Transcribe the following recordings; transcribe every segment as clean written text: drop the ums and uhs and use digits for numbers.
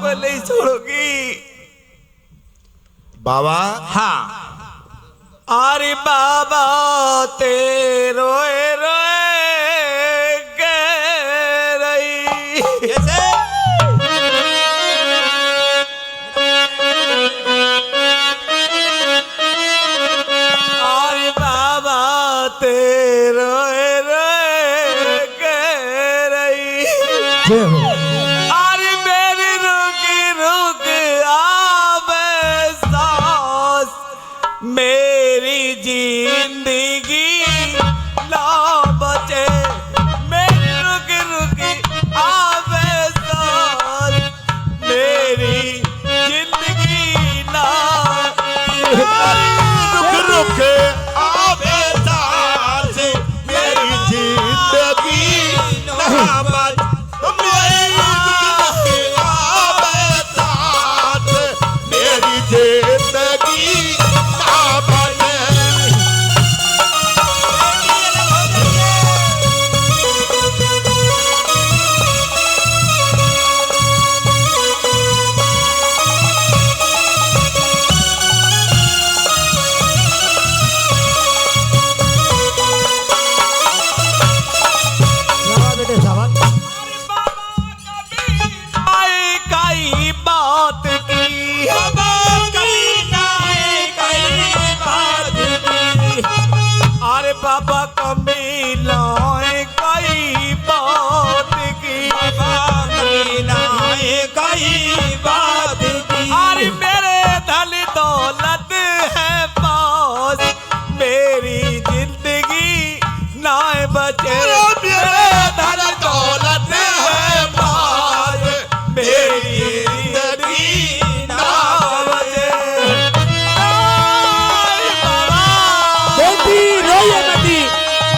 मैं नहीं छोड़ूंगी बाबा। हाँ अरे बाबा तेरे रोए रोए कह रही कैसे? अरे बाबा तेरे रोए रोए कह रही अरे मेरी रुकी रुक आवे सांस मेरी जिंदगी ना बचे मेरी रुकी रुकी आवे सांस मेरी जिंदगी ना रुक रुक आवे सांस मेरी जिंदगी ना बच मेरी रुक रुक आवे सांस मेरी जिंदगी ना बच। आए कई बात की बाबा कभी ना कई बात की। अरे बाबा कभी लाए कई बात की बाबा कभी ना कई बात की। अरे मेरे धन दौलत है पास मेरी जिंदगी ना बचे मेरे धन दौलत है पास मेरी जिंदगी ना बचे। आई बाबा बेटी रोइए मती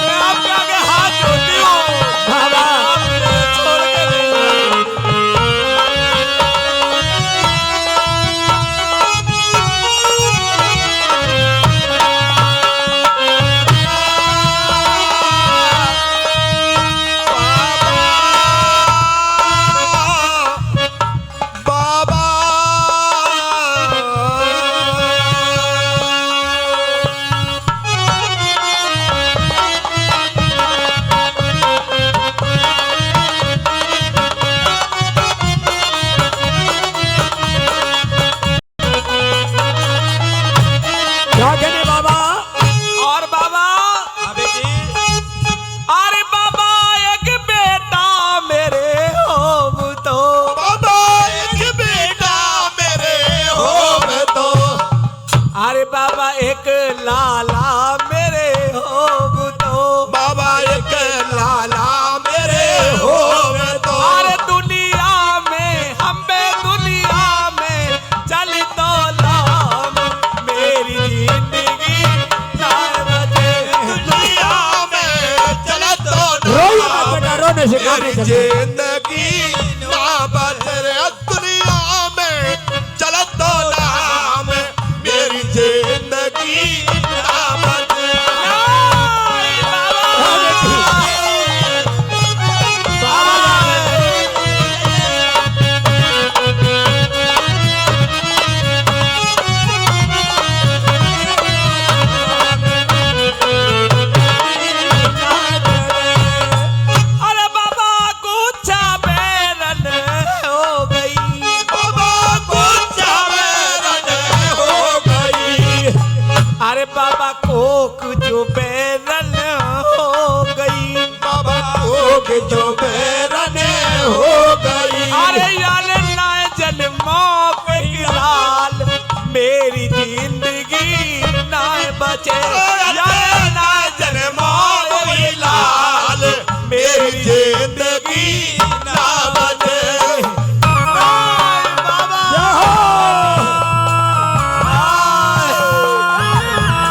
मैं आपके आगे हाथ जोड़ती हूँ बाबा। आप मुझे छोड़ के नहीं बाबा क्या कहने बाबा? और बाबा अरे बाबा एक बेटा मेरे हो तो बाबा एक बेटा मेरे हो तो। अरे बाबा एक लाला मेरे हो तो बाबा एक लाला मेरे हो तो। अरे दुनिया में हम बे दुनिया में चल तो लाम मेरी जिंदगी ना बचे दुनिया में चला तो रोइए मत बेटा, रोने से काम नहीं मेरी चलता। जिंदगी ना बच रे दुनिया में चला तो नाम मेरी जिंदगी ना बच। आई अरे बाबा कुछ बेरन हो गई बाबा कुछ बेरन हो गई। अरे बाबा कोक जो बेरन हो गई बाबा कोक जो बेरन हो गई। अरे यार ना जन्मों पे लाल मेरी जिंदगी ना बचे यार ना जन्मों पे लाल मेरी जिंदगी ना बचे। आई बाबा आई।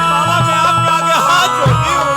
बाबा मैं आपके आगे हाथ जोड़ती हूँ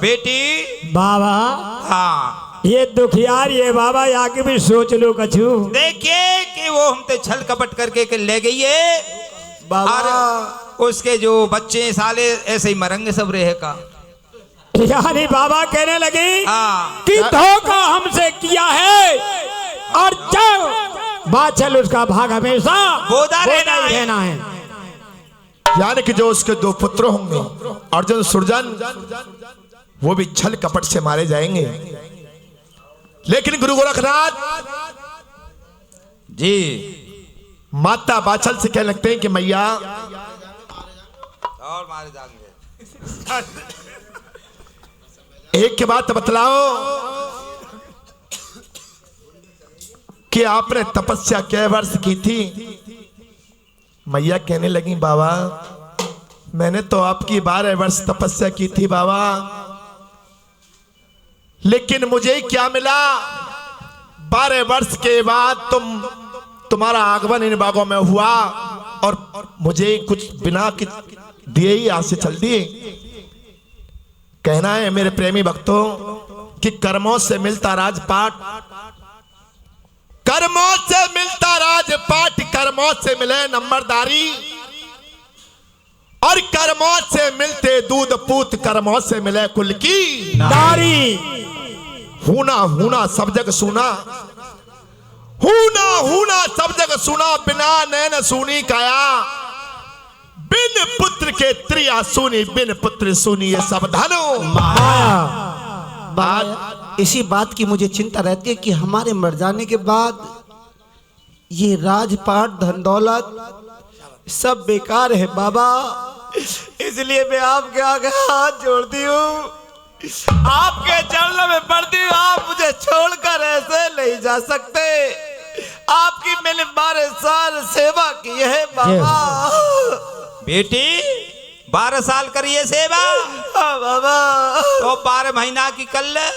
बेटी बाबा हाँ ये दुखियार ये बाबा आके भी सोच लो कछु। देखिए कि वो हम तो छल कपट करके ले गई है बाबा और उसके जो बच्चे साले ऐसे ही मरेंगे सब रहे का। यानी बाबा कहने लगे हाँ कि धोखा हमसे किया है और जब बाचल उसका भाग हमेशा बोदा रहना ही है। रहना है। यानी कि जो उसके दो पुत्र होंगे अर्जुन सुरजन वो भी छल कपट से मारे जाएंगे। लेकिन गुरु गोरखनाथ जी माता बाचल से कहने लगते हैं कि मैया और मारे जाएंगे। एक के बात बतलाओ कि आपने तपस्या कै वर्ष की थी। मैया कहने लगी बाबा मैंने तो आपकी 12 वर्ष तपस्या की थी बाबा, लेकिन मुझे क्या मिला 12 वर्ष के बाद तुम्हारा आगमन इन बागों में हुआ और मुझे कुछ बिना दिए ही यहाँ से चल दिए। कहना है मेरे प्रेमी भक्तों कि कर्मों से मिलता राजपाट, कर्मों से मिलता राजपाट, कर्मों से मिले नंबरदारी और कर्मों से मिलते दूध पूत, कर्मों से मिले कुल की नारी। हूना हूना सब जग सुना, हूना हूना सब जग सुना, बिना नैन सुनी काया, बिन पुत्र के त्रिया सुनी, बिन पुत्र सुनी ये सब धनो बाबा इसी बात की मुझे चिंता रहती है कि हमारे मर जाने के बाद ये राजपाट धन दौलत सब बेकार है बाबा। इसलिए मैं आपके आगे हाथ जोड़ती हूँ, आपके चरणों में पड़ती हूँ। आप मुझे छोड़कर ऐसे नहीं जा सकते। आपकी मैंने 12 साल सेवा की है बाबा। बेटी 12 साल करिए सेवा। हाँ बाबा तो 12 महीना की कर ले।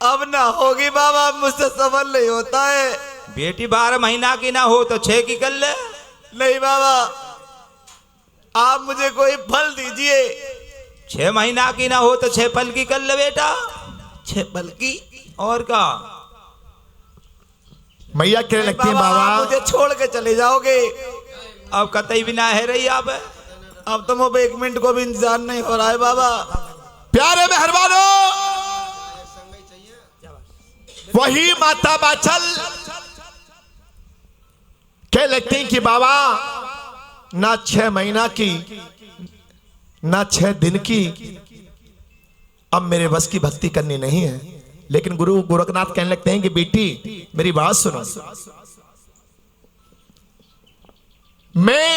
अब ना होगी बाबा, मुझसे समझ नहीं होता है। बेटी 12 महीना की ना हो तो 6 की कर ले। नहीं बाबा आप मुझे कोई फल दीजिए। 6 महीना की ना हो तो 6 फल की कर ले बेटा। 6 फल की? और का मैया कहने लगती है बाबा आप मुझे छोड़ के चले जाओगे। अब कतई भी ना है रही आप। अब तो मुझे 1 मिनट को भी इंतजार नहीं हो रहा है बाबा। प्यारे मेहरबानों, वही माता बाचल कह लगती कि बाबा ना 6 महीना की ना 6 दिन की अब मेरे बस की भक्ति करनी नहीं है। लेकिन गुरु गोरखनाथ कहने लगते हैं कि बेटी मेरी बात सुनो, मैं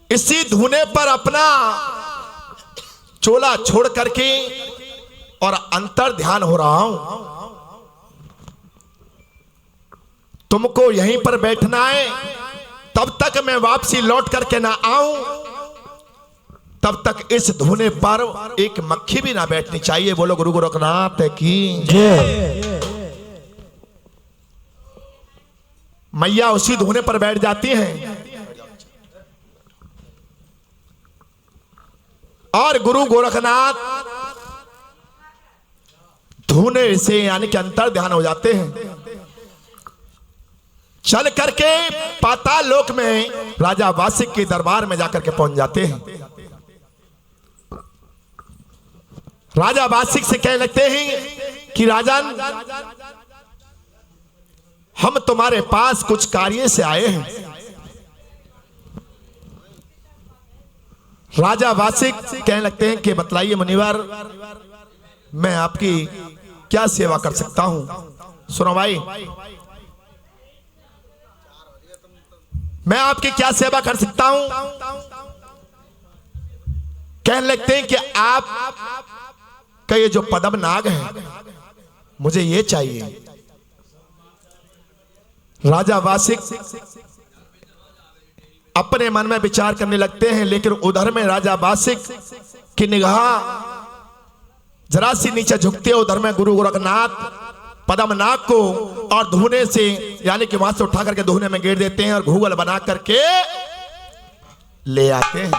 इसी धुने पर अपना चोला छोड़ करके और अंतर ध्यान हो रहा हूं। तुमको यहीं पर बैठना है, तब तक मैं वापसी लौट करके ना आऊं, तब तक इस धुने पर एक मक्खी भी ना बैठनी चाहिए। बोलो गुरु गोरखनाथ की जय। मैया उसी धुने पर बैठ जाती हैं और गुरु गोरखनाथ धुने से यानी कि अंतर ध्यान हो जाते हैं। चल करके पाताल लोक में राजा वासिक के दरबार में जाकर के पहुंच जाते हैं। राजा वासिक से कहने लगते हैं कि राजन हम तुम्हारे पास कुछ कार्य से आए हैं। राजा वासिक कहने लगते हैं कि बतलाइए मुनिवर, मैं आपकी क्या सेवा कर सकता हूं। सुनो भाई, मैं आपकी क्या सेवा कर सकता हूं। कहने लगते हैं कि आप का ये जो पद्म नाग है मुझे ये चाहिए। राजा वासिक अपने मन में विचार करने लगते हैं, लेकिन उधर में राजा वासिक की निगाह जरा सी नीचे झुकते हैं। उधर में गुरु गोरखनाथ पद्मनाग को और धुने से यानी कि वहां से उठा करके धुने में गिर देते हैं और घूगल बना करके ले आते हैं।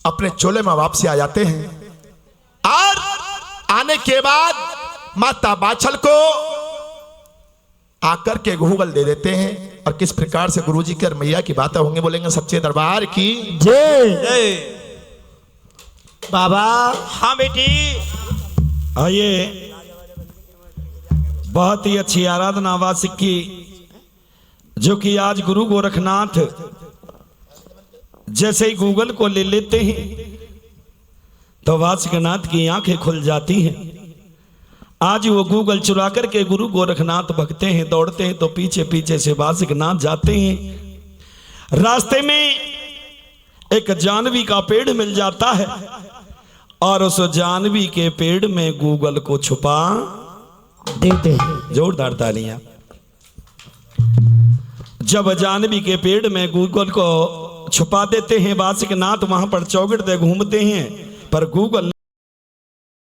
अपने चोले में वापसी आ जाते हैं और आने के बाद माता बाछल को आकर के गूगल दे देते हैं। और किस प्रकार से गुरुजी की और मैया की बातें होंगी, बोलेंगे सच्चे दरबार की जय। बाबा हाँ बेटी, आइए, बहुत ही अच्छी आराधना वासिक की, जो कि आज गुरु गोरखनाथ जैसे ही गूगल को ले लेते हैं तो वासिकनाथ की आंखें खुल जाती हैं। आज वो गूगल चुरा करके गुरु गोरखनाथ भगते हैं, दौड़ते हैं तो पीछे पीछे से वासिकनाथ जाते हैं। रास्ते में एक जानवी का पेड़ मिल जाता है और उस जानवी के पेड़ में गूगल को छुपा देते हैं। जोरदार तालियां। जब जानवी के पेड़ में गूगल को छुपा देते हैं, वासिकनाथ वहां पर चौगिरदे घूमते हैं पर गूगल